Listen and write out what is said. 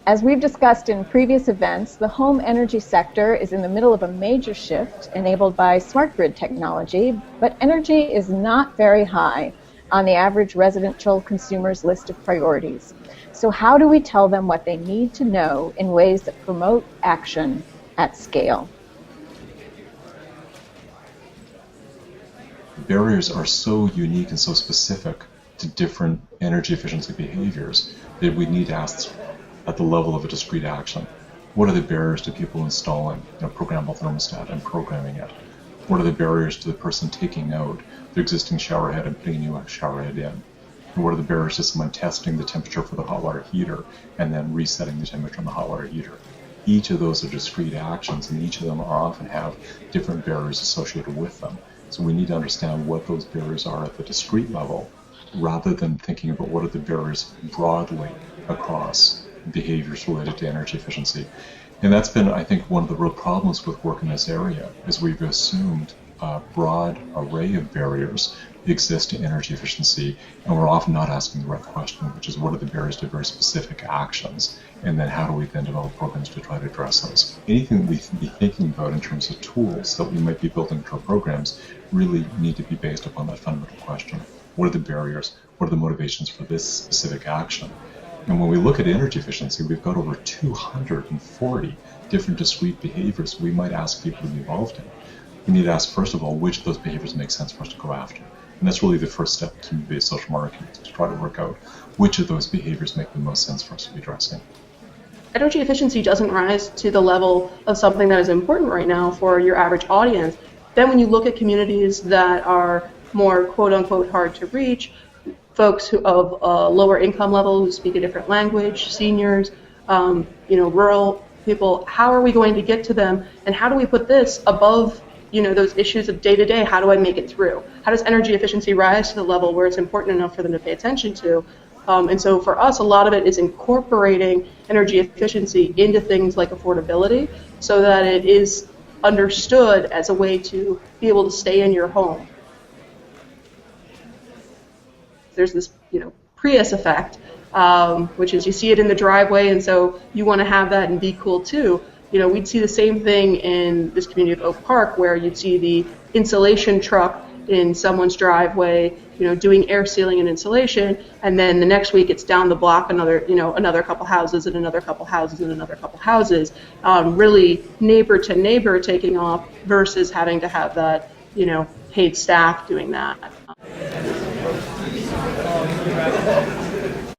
As we've discussed in previous events, the home energy sector is in the middle of a major shift enabled by smart grid technology, but energy is not very high on the average residential consumer's list of priorities. So how do we tell them what they need to know in ways that promote action at scale? Barriers are so unique and so specific to different energy efficiency behaviors that we need to ask at the level of a discrete action. What are the barriers to people installing a programmable thermostat and programming it? What are the barriers to the person taking out the existing shower head and putting a new shower head in? And what are the barriers to someone testing the temperature for the hot water heater and then resetting the temperature on the hot water heater? Each of those are discrete actions, and each of them often have different barriers associated with them. So we need to understand what those barriers are at the discrete level, rather than thinking about what are the barriers broadly across behaviors related to energy efficiency. And that's been, I think, one of the real problems with work in this area, is we've assumed a broad array of barriers exist to energy efficiency, and we're often not asking the right question, which is what are the barriers to very specific actions, and then how do we then develop programs to try to address those. Anything that we can be thinking about in terms of tools that we might be building into our programs really need to be based upon that fundamental question. What are the barriers? What are the motivations for this specific action? And when we look at energy efficiency, we've got over 240 different discrete behaviors we might ask people to be involved in. We need to ask, first of all, which of those behaviors make sense for us to go after. And that's really the first step to be social marketing, to try to work out which of those behaviors make the most sense for us to be addressing. Energy efficiency doesn't rise to the level of something that is important right now for your average audience. Then when you look at communities that are more quote-unquote hard to reach, folks who of lower income level who speak a different language, seniors, rural people, how are we going to get to them, and how do we put this above those issues of day-to-day? How do I make it through? How does energy efficiency rise to the level where it's important enough for them to pay attention to? And so for us, a lot of it is incorporating energy efficiency into things like affordability so that it is understood as a way to be able to stay in your home. There's this, Prius Effect, which is you see it in the driveway, and so you want to have that and be cool too. We'd see the same thing in this community of Oak Park, where you'd see the insulation truck in someone's driveway, doing air sealing and insulation, and then the next week it's down the block another couple houses and another couple houses and another couple houses, really neighbor to neighbor taking off versus having to have that, paid staff doing that.